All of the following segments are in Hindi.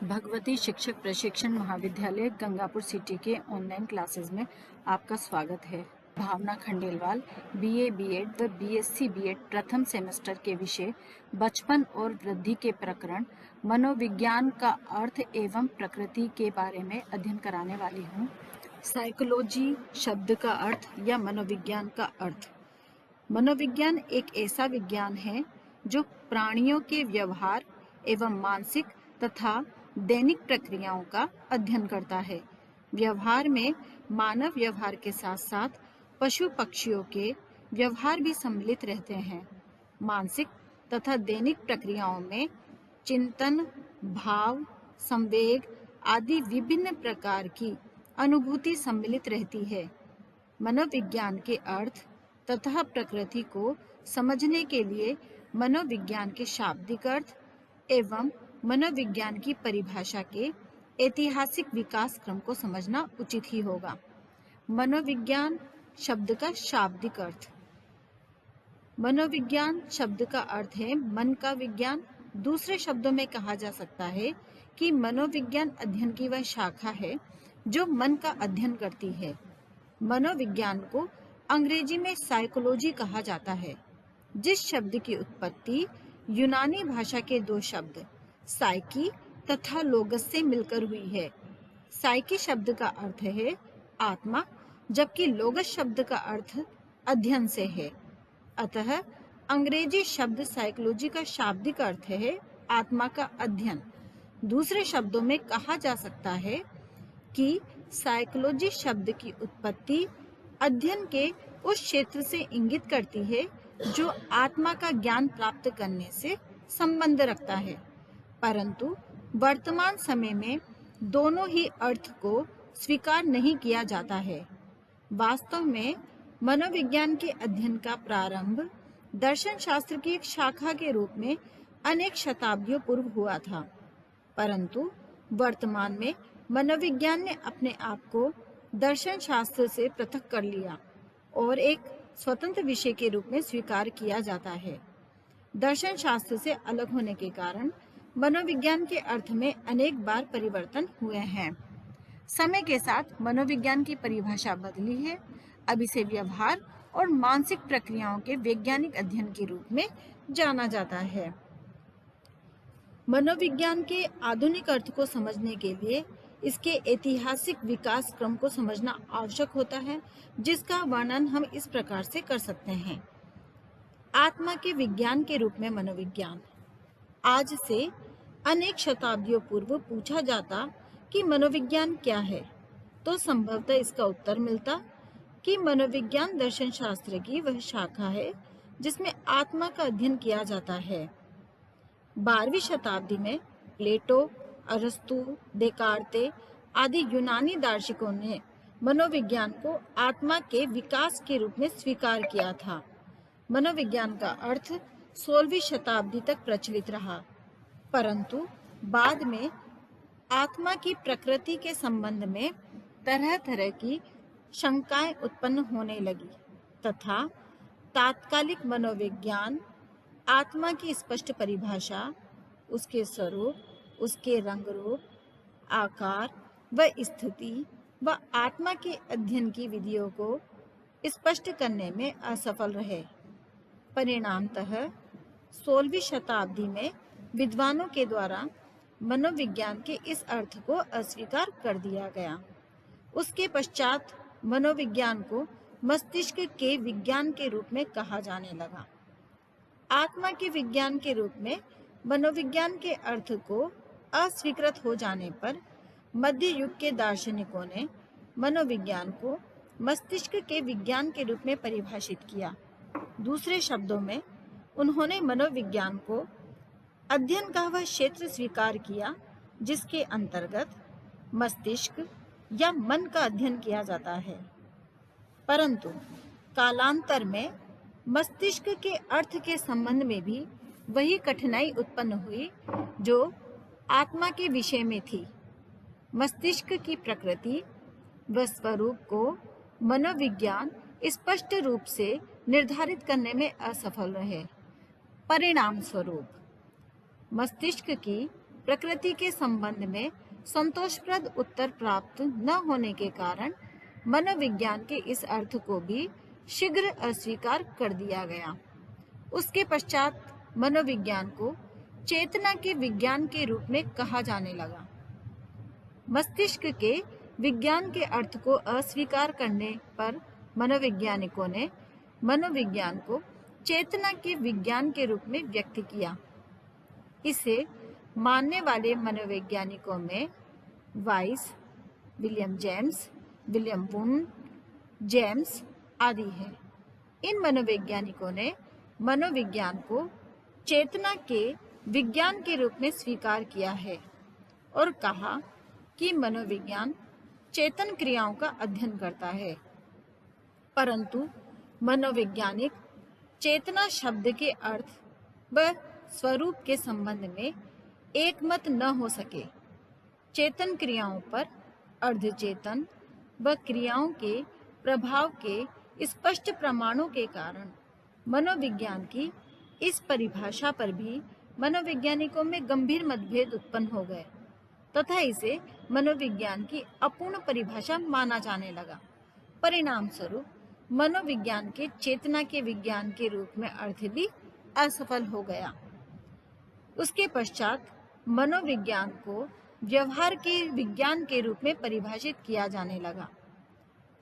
भगवती शिक्षक प्रशिक्षण महाविद्यालय गंगापुर सिटी के ऑनलाइन क्लासेस में आपका स्वागत है। भावना खंडेलवाल बीए बीएड व बीएससी बीएड प्रथम सेमेस्टर के विषय बचपन और वृद्धि के प्रकरण मनोविज्ञान का अर्थ एवं प्रकृति के बारे में अध्ययन कराने वाली हूँ। साइकोलॉजी शब्द का अर्थ या मनोविज्ञान का अर्थ। मनोविज्ञान एक ऐसा विज्ञान है जो प्राणियों के व्यवहार एवं मानसिक तथा दैनिक प्रक्रियाओं का अध्ययन करता है। व्यवहार में मानव व्यवहार के साथ साथ पशु पक्षियों के व्यवहार भी सम्मिलित रहते हैं। मानसिक तथा दैनिक प्रक्रियाओं में चिंतन, भाव, संवेग आदि विभिन्न प्रकार की अनुभूति सम्मिलित रहती है। मनोविज्ञान के अर्थ तथा प्रकृति को समझने के लिए मनोविज्ञान के शाब्दिक अर्थ एवं मनोविज्ञान की परिभाषा के ऐतिहासिक विकास क्रम को समझना उचित ही होगा। मनोविज्ञान शब्द का शाब्दिक अर्थ। मनोविज्ञान शब्द का अर्थ है मन का विज्ञान। दूसरे शब्दों में कहा जा सकता है कि मनोविज्ञान अध्ययन की वह शाखा है जो मन का अध्ययन करती है। मनोविज्ञान को अंग्रेजी में साइकोलॉजी कहा जाता है, जिस शब्द की उत्पत्ति यूनानी भाषा के दो शब्द साइकी तथा लोगस से मिलकर हुई है। साइकी शब्द का अर्थ है आत्मा, जबकि लोगस शब्द का अर्थ अध्ययन से है। अतः अंग्रेजी शब्द साइकोलॉजी का शाब्दिक अर्थ है आत्मा का अध्ययन। दूसरे शब्दों में कहा जा सकता है कि साइकोलॉजी शब्द की उत्पत्ति अध्ययन के उस क्षेत्र से इंगित करती है जो आत्मा का ज्ञान प्राप्त करने से संबंध रखता है, परंतु वर्तमान समय में दोनों ही अर्थ को स्वीकार नहीं किया जाता है। वास्तव में मनोविज्ञान के अध्ययन का प्रारंभ दर्शन शास्त्र की एक शाखा के रूप में अनेक शताब्दियों पूर्व हुआ था, परंतु वर्तमान में मनोविज्ञान ने अपने आप को दर्शन शास्त्र से पृथक कर लिया और एक स्वतंत्र विषय के रूप में स्वीकार किया जाता है। दर्शन शास्त्र से अलग होने के कारण मनोविज्ञान के अर्थ में अनेक बार परिवर्तन हुए हैं। समय के साथ मनोविज्ञान की परिभाषा बदली है। अब इसे व्यवहार और मानसिक प्रक्रियाओं के वैज्ञानिक अध्ययन के रूप में जाना जाता है। मनोविज्ञान के आधुनिक अर्थ को समझने के लिए इसके ऐतिहासिक विकास क्रम को समझना आवश्यक होता है, जिसका वर्णन हम इस प्रकार से कर सकते हैं। आत्मा के विज्ञान के रूप में मनोविज्ञान। आज से अनेक शताब्दियों पूर्व पूछा जाता कि मनोविज्ञान क्या है, तो संभवतः इसका उत्तर मिलता कि मनोविज्ञान दर्शन शास्त्र की वह शाखा है जिसमें आत्मा का अध्ययन किया जाता है। 12वीं शताब्दी में प्लेटो, अरस्तु, देकार्ते आदि यूनानी दार्शनिकों ने मनोविज्ञान को आत्मा के विकास के रूप में स्वीकार किया था। मनोविज्ञान का अर्थ 16वीं शताब्दी तक प्रचलित रहा, परंतु बाद में आत्मा की प्रकृति के संबंध में तरह तरह की शंकाएं उत्पन्न होने लगी तथा तात्कालिक मनोविज्ञान आत्मा की स्पष्ट परिभाषा, उसके स्वरूप, उसके रंग रूप, आकार व स्थिति व आत्मा के अध्ययन की विधियों को स्पष्ट करने में असफल रहे। परिणामतः 16वीं शताब्दी में विद्वानों के द्वारा मनोविज्ञान के इस अर्थ को अस्वीकार कर दिया गया। उसके पश्चात मनोविज्ञान को मस्तिष्क के विज्ञान के रूप में कहा जाने लगा। आत्मा के विज्ञान के रूप में मनोविज्ञान के अर्थ को अस्वीकृत हो जाने पर मध्य युग के दार्शनिकों ने मनोविज्ञान को मस्तिष्क के विज्ञान के रूप में परिभाषित किया। दूसरे शब्दों में उन्होंने मनोविज्ञान को अध्ययन का वह क्षेत्र स्वीकार किया जिसके अंतर्गत मस्तिष्क या मन का अध्ययन किया जाता है, परंतु कालांतर में मस्तिष्क के अर्थ के संबंध में भी वही कठिनाई उत्पन्न हुई जो आत्मा के विषय में थी। मस्तिष्क की प्रकृति व स्वरूप को मनोविज्ञान स्पष्ट रूप से निर्धारित करने में असफल रहे। परिणाम स्वरूप मस्तिष्क की प्रकृति के संबंध में संतोषप्रद उत्तर प्राप्त न होने के कारण मनोविज्ञान के इस अर्थ को भी शीघ्र अस्वीकार कर दिया गया। उसके पश्चात मनोविज्ञान को चेतना के विज्ञान के रूप में कहा जाने लगा। मस्तिष्क के विज्ञान के अर्थ को अस्वीकार करने पर मनोवैज्ञानिकों ने मनोविज्ञान को चेतना के विज्ञान के रूप में व्यक्त किया। इसे मानने वाले मनोवैज्ञानिकों में vice, William James, William wound, James आदि हैं। इन मनोवैज्ञानिकों ने मनोविज्ञान को चेतना के विज्ञान के रूप में स्वीकार किया है और कहा कि मनोविज्ञान चेतन क्रियाओं का अध्ययन करता है, परंतु मनोवैज्ञानिक चेतना शब्द के अर्थ व स्वरूप के संबंध में एकमत न हो सके। चेतन क्रियाओं पर अर्धचेतन व क्रियाओं के प्रभाव के स्पष्ट प्रमाणों के कारण मनोविज्ञान की इस परिभाषा पर भी मनोवैज्ञानिकों में गंभीर मतभेद उत्पन्न हो गए तथा इसे मनोविज्ञान की अपूर्ण परिभाषा माना जाने लगा। परिणाम स्वरूप मनोविज्ञान के चेतना के विज्ञान के रूप में अर्थ भी असफल हो गया। उसके पश्चात मनोविज्ञान को व्यवहार के विज्ञान के रूप में परिभाषित किया जाने लगा।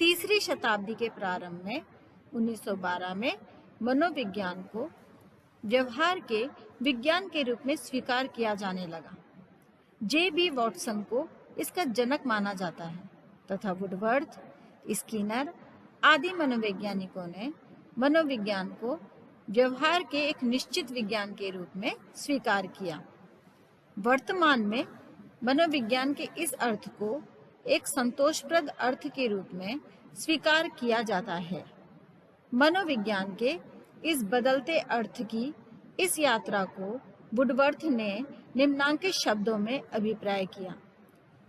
तीसरी शताब्दी के प्रारंभ में 1912 में मनोविज्ञान को व्यवहार के विज्ञान के रूप में स्वीकार किया जाने लगा। जे.बी. वॉटसन को इसका जनक माना जाता है तथा वुडवर्थ, स्किनर आदि मनोवैज्ञानिकों ने मनोविज्ञान को व्यवहार के एक निश्चित विज्ञान के रूप में स्वीकार किया। वर्तमान में मनोविज्ञान के इस अर्थ को एक संतोषप्रद अर्थ के रूप में स्वीकार किया जाता है। मनोविज्ञान के इस बदलते अर्थ की इस यात्रा को वुडवर्थ ने निम्नांकित शब्दों में अभिप्राय किया।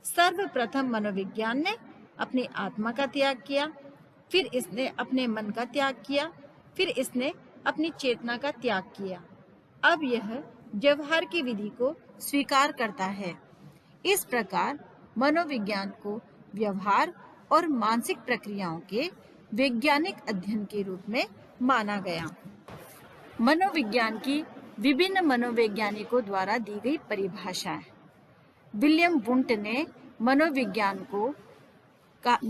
सर्वप्रथम मनोविज्ञान ने अपनी आत्मा का त्याग किया, फिर इसने अपने मन का त्याग किया, फिर इसने अपनी चेतना का त्याग किया। अब यह व्यवहार की विधि को स्वीकार करता है। इस प्रकार मनोविज्ञान को व्यवहार और मानसिक प्रक्रियाओं के वैज्ञानिक अध्ययन के रूप में माना गया। मनोविज्ञान की विभिन्न मनोवैज्ञानिकों द्वारा दी गई परिभाषाएं। विलियम वुंड ने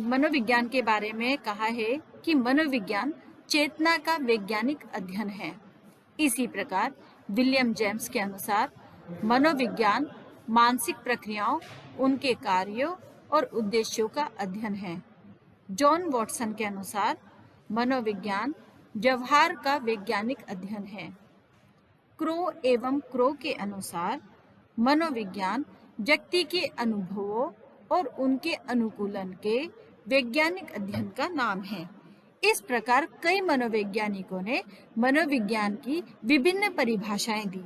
मनोविज्ञान के बारे में कहा है कि मनोविज्ञान चेतना का वैज्ञानिक अध्ययन है। इसी प्रकार विलियम जेम्स के अनुसार मनोविज्ञान मानसिक प्रक्रियाओं, उनके कार्यों और उद्देश्यों का अध्ययन है। जॉन वॉटसन के अनुसार मनोविज्ञान व्यवहार का वैज्ञानिक अध्ययन है। क्रो एवं क्रो के अनुसार मनोविज्ञान व्यक्ति के अनुभवों और उनके अनुकूलन के वैज्ञानिक अध्ययन का नाम है। इस प्रकार कई मनोवैज्ञानिकों ने मनोविज्ञान की विभिन्न परिभाषाएं दी।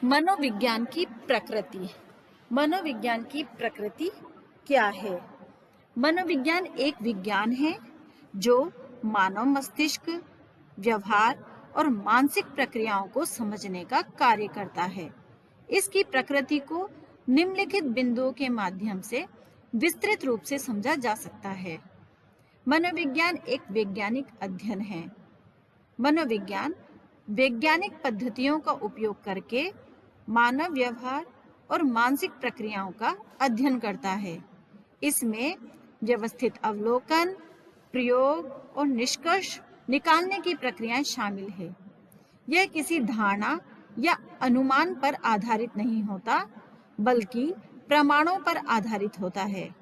मनोविज्ञान की प्रकृति। मनोविज्ञान की प्रकृति क्या है? मनोविज्ञान एक विज्ञान है जो मानव मस्तिष्क, व्यवहार और मानसिक प्रक्रियाओं को समझने का कार्य करता है। इसकी प्रकृति को निम्नलिखित बिंदुओं के माध्यम से विस्तृत रूप से समझा जा सकता है। मनोविज्ञान एक वैज्ञानिक अध्ययन है। मनोविज्ञान वैज्ञानिक पद्धतियों का उपयोग करके मानव व्यवहार और मानसिक प्रक्रियाओं का अध्ययन करता है। इसमें व्यवस्थित अवलोकन, प्रयोग और निष्कर्ष निकालने की प्रक्रियाएं शामिल है। यह किसी धारणा या अनुमान पर आधारित नहीं होता, बल्कि प्रमाणों पर आधारित होता है।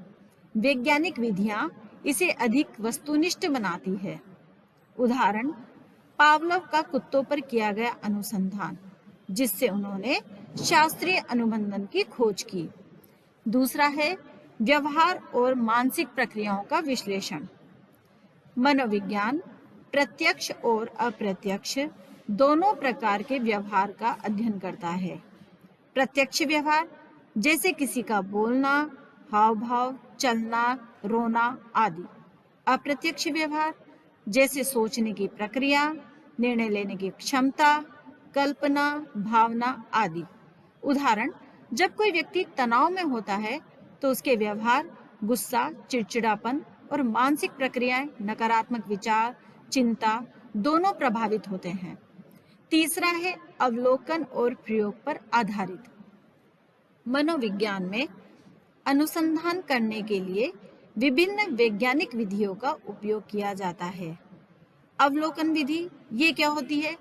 वैज्ञानिक विधियां इसे अधिक वस्तुनिष्ठ बनाती है। उदाहरण, पावलोव का कुत्तों पर किया गया अनुसंधान, जिससे उन्होंने शास्त्रीय अनुबंधन की खोज की। दूसरा है व्यवहार और मानसिक प्रक्रियाओं का विश्लेषण। मनोविज्ञान प्रत्यक्ष और अप्रत्यक्ष दोनों प्रकार के व्यवहार का अध्ययन करता है। प्रत्यक्ष व्यवहार जैसे किसी का बोलना, हाव भाव, चलना, रोना आदि। अप्रत्यक्ष व्यवहार जैसे सोचने की प्रक्रिया, निर्णय लेने की क्षमता, कल्पना, भावना आदि। उदाहरण, जब कोई व्यक्ति तनाव में होता है तो उसके व्यवहार, गुस्सा, चिड़चिड़ापन और मानसिक प्रक्रियाएं, नकारात्मक विचार, चिंता दोनों प्रभावित होते हैं। तीसरा है अवलोकन और प्रयोग पर आधारित। मनोविज्ञान में अनुसंधान करने के लिए विभिन्न वैज्ञानिक विधियों का उपयोग किया जाता है। अवलोकन विधि ये क्या होती है?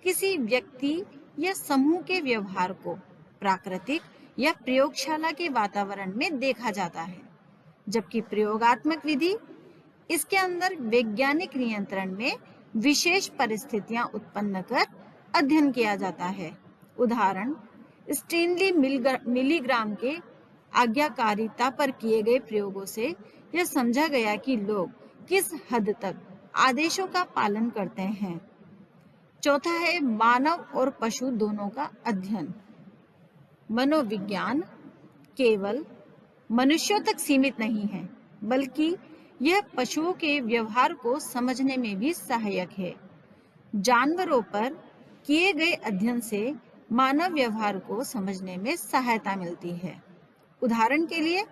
किसी व्यक्ति या समूह के व्यवहार को प्राकृतिक या प्रयोगशाला के वातावरण में देखा जाता है, जबकि प्रयोगात्मक विधि इसके अंदर वैज्ञानिक नियंत्रण में विशेष परिस्थितियां उत्पन्न कर अध्ययन किया जाता है। उदाहरण, स्टैनली मिलीग्राम के आज्ञाकारिता पर किए गए प्रयोगों से यह समझा गया कि लोग किस हद तक आदेशों का पालन करते हैं। चौथा है मानव और पशु दोनों का अध्ययन। मनोविज्ञान केवल मनुष्यों तक सीमित नहीं है, बल्कि यह पशुओं के व्यवहार को समझने में भी सहायक है। जानवरों पर किए गए अध्ययन से मानव व्यवहार को समझने में सहायता मिलती है। उदाहरण के लिए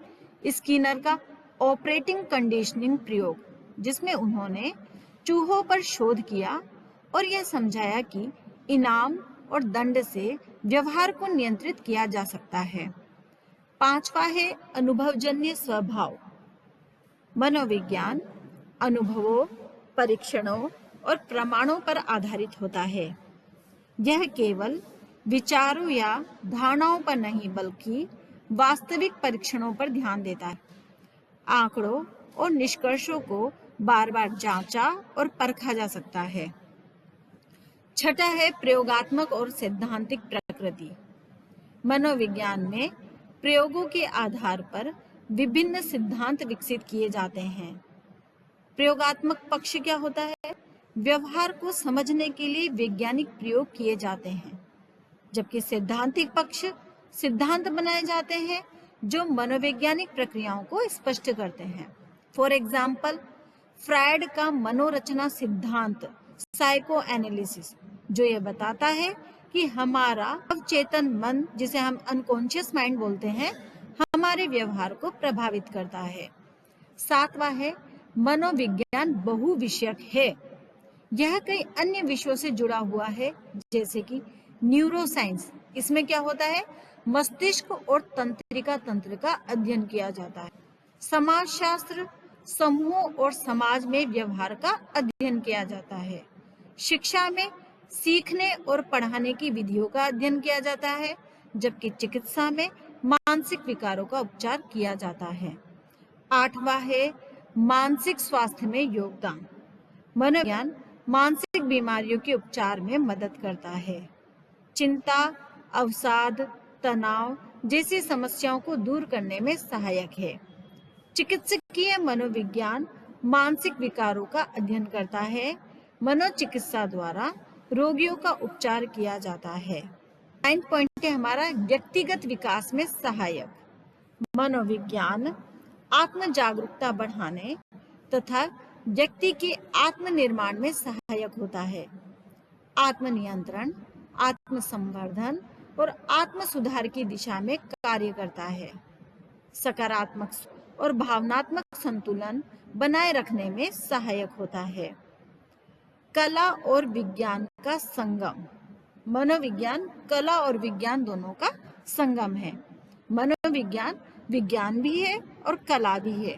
स्किनर का ऑपरेटिंग कंडीशनिंग प्रयोग, जिसमें उन्होंने चूहों पर शोध किया और यह समझाया कि इनाम और दंड से व्यवहार को नियंत्रित किया जा सकता है। पांचवा है अनुभवजन्य स्वभाव। मनोविज्ञान अनुभवों, परीक्षणों और प्रमाणों पर आधारित होता है। यह केवल विचारों या धारणाओं पर नहीं, बल्कि वास्तविक परीक्षणों पर ध्यान देता है। आंकड़ों और निष्कर्षों को बार बार जांचा और परखा जा सकता है। छठा है प्रयोगात्मक और सैद्धांतिक प्रकृति। मनोविज्ञान में प्रयोगों के आधार पर विभिन्न सिद्धांत विकसित किए जाते हैं। प्रयोगात्मक पक्ष क्या होता है? व्यवहार को समझने के लिए वैज्ञानिक प्रयोग किए जाते हैं, जबकि सैद्धांतिक पक्ष सिद्धांत बनाए जाते हैं जो मनोवैज्ञानिक प्रक्रियाओं को स्पष्ट करते हैं। फॉर एग्जाम्पल, फ्रायड का मनोरचना सिद्धांत साइको एनालिसिस, जो यह बताता है कि हमारा अवचेतन मन, जिसे हम अनकॉन्शियस माइंड बोलते हैं, हमारे व्यवहार को प्रभावित करता है। सातवां है मनोविज्ञान बहुविषयक है। यह कई अन्य विषयों से जुड़ा हुआ है, जैसे कि न्यूरोसाइंस। इसमें क्या होता है? मस्तिष्क और तंत्रिका तंत्र का अध्ययन किया जाता है। समाजशास्त्र समूहों और समाज में व्यवहार का अध्ययन किया जाता है। शिक्षा में सीखने और पढ़ाने की विधियों का अध्ययन किया जाता है, जबकि चिकित्सा में मानसिक विकारों का उपचार किया जाता है। आठवां है मानसिक स्वास्थ्य में योगदान। मनोविज्ञान मानसिक बीमारियों के उपचार में मदद करता है। चिंता, अवसाद, तनाव जैसी समस्याओं को दूर करने में सहायक है। चिकित्सकीय मनोविज्ञान मानसिक विकारों का अध्ययन करता है। मनोचिकित्सा द्वारा रोगियों का उपचार किया जाता है। 9 पॉइंट है हमारा व्यक्तिगत विकास में सहायक। मनोविज्ञान आत्म जागरूकता बढ़ाने तथा व्यक्ति के आत्मनिर्माण में सहायक होता है। आत्मनियंत्रण, आत्मसंवर्धन और आत्म सुधार की दिशा में कार्य करता है। सकारात्मक और भावनात्मक संतुलन बनाए रखने में सहायक होता है। कला और विज्ञान का संगम। मनोविज्ञान कला और विज्ञान दोनों का संगम है। मनोविज्ञान विज्ञान भी है और कला भी है।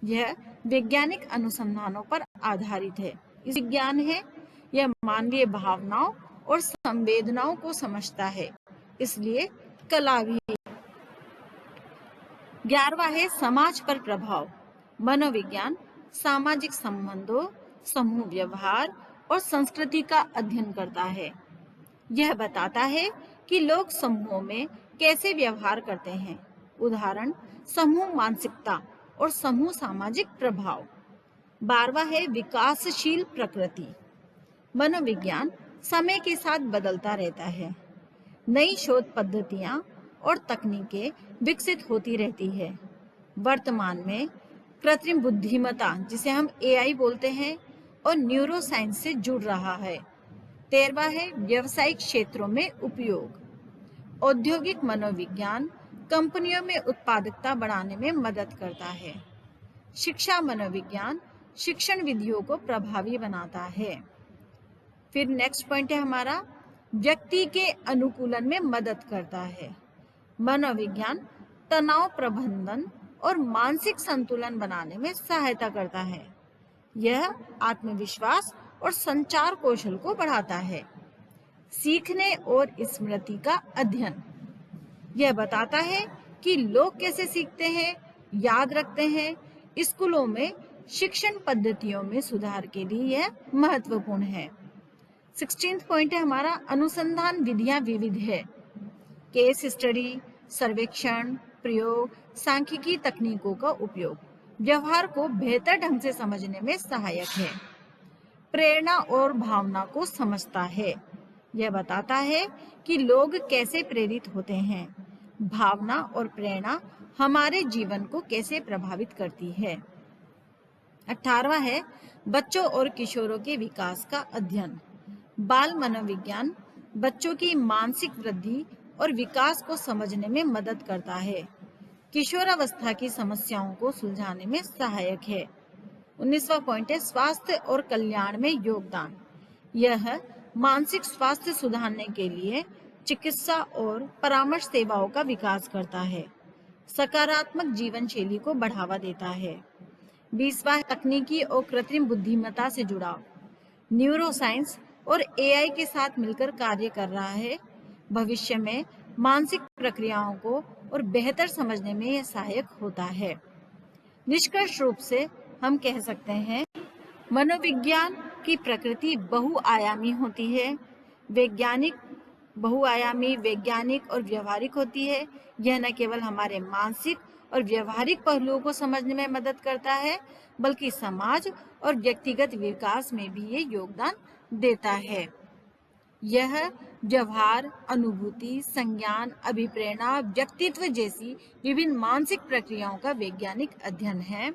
यह वैज्ञानिक अनुसंधानों पर आधारित है। इस विज्ञान है, यह मानवीय भावनाओं और संवेदनाओं को समझता है, इसलिए कला भी है। 11वां है समाज पर प्रभाव। मनोविज्ञान सामाजिक संबंधों, समूह व्यवहार और संस्कृति का अध्ययन करता है। यह बताता है कि लोग समूहों में कैसे व्यवहार करते हैं। उदाहरण, समूह मानसिकता और समूह सामाजिक प्रभाव। 12वां है विकासशील प्रकृति। मनोविज्ञान समय के साथ बदलता रहता है। नई शोध पद्धतियां और तकनीकें विकसित होती रहती है। वर्तमान में कृत्रिम बुद्धिमत्ता, जिसे हम एआई बोलते हैं, और न्यूरोसाइंस से जुड़ रहा है। 13वां है व्यावसायिक क्षेत्रों में उपयोग। औद्योगिक मनोविज्ञान कंपनियों में उत्पादकता बढ़ाने में मदद करता है। शिक्षा मनोविज्ञान शिक्षण विधियों को प्रभावी बनाता है। फिर नेक्स्ट पॉइंट है हमारा, व्यक्ति के अनुकूलन में मदद करता है। मनोविज्ञान तनाव प्रबंधन और मानसिक संतुलन बनाने में सहायता करता है। यह आत्मविश्वास और संचार कौशल को बढ़ाता है। सीखने और स्मृति का अध्ययन, यह बताता है कि लोग कैसे सीखते हैं, याद रखते हैं। स्कूलों में शिक्षण पद्धतियों में सुधार के लिए यह महत्वपूर्ण है। 16th पॉइंट है हमारा, अनुसंधान विधियां विविध है। केस स्टडी, सर्वेक्षण, प्रयोग, सांख्यिकी तकनीकों का उपयोग व्यवहार को बेहतर ढंग से समझने में सहायक है। प्रेरणा और भावना को समझता है। यह बताता है कि लोग कैसे प्रेरित होते हैं। भावना और प्रेरणा हमारे जीवन को कैसे प्रभावित करती है। 18वां है, बच्चों और किशोरों के विकास का अध्ययन। बाल मनोविज्ञान बच्चों की मानसिक वृद्धि और विकास को समझने में मदद करता है। किशोरावस्था की समस्याओं को सुलझाने में सहायक है। 19वां पॉइंट है, स्वास्थ्य और कल्याण में योगदान। यह मानसिक स्वास्थ्य सुधारने के लिए चिकित्सा और परामर्श सेवाओं का विकास करता है। सकारात्मक जीवन शैली को बढ़ावा देता है। 20वां, तकनीकी और कृत्रिम बुद्धिमत्ता से जुड़ाव। न्यूरोसाइंस और एआई के साथ मिलकर कार्य कर रहा है। भविष्य में मानसिक प्रक्रियाओं को और बेहतर समझने में यह सहायक होता है। निष्कर्ष रूप से हम कह सकते हैं, मनोविज्ञान की प्रकृति बहुआयामी होती है। बहुआयामी, वैज्ञानिक और व्यवहारिक होती है। यह न केवल हमारे मानसिक और व्यवहारिक पहलुओं को समझने में मदद करता है, बल्कि समाज और व्यक्तिगत विकास में भी ये योगदान देता है। यह व्यवहार, अनुभूति, संज्ञान, अभिप्रेरणा, व्यक्तित्व जैसी विभिन्न मानसिक प्रक्रियाओं का वैज्ञानिक अध्ययन है।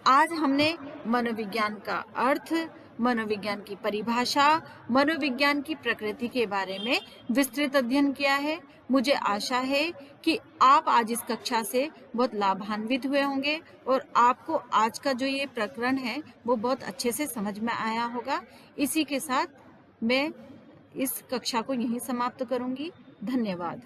आज हमने मनोविज्ञान का अर्थ, मनोविज्ञान की परिभाषा, मनोविज्ञान की प्रकृति के बारे में विस्तृत अध्ययन किया है। मुझे आशा है कि आप आज इस कक्षा से बहुत लाभान्वित हुए होंगे और आपको आज का जो ये प्रकरण है वो बहुत अच्छे से समझ में आया होगा। इसी के साथ मैं इस कक्षा को यहीं समाप्त करूंगी। धन्यवाद।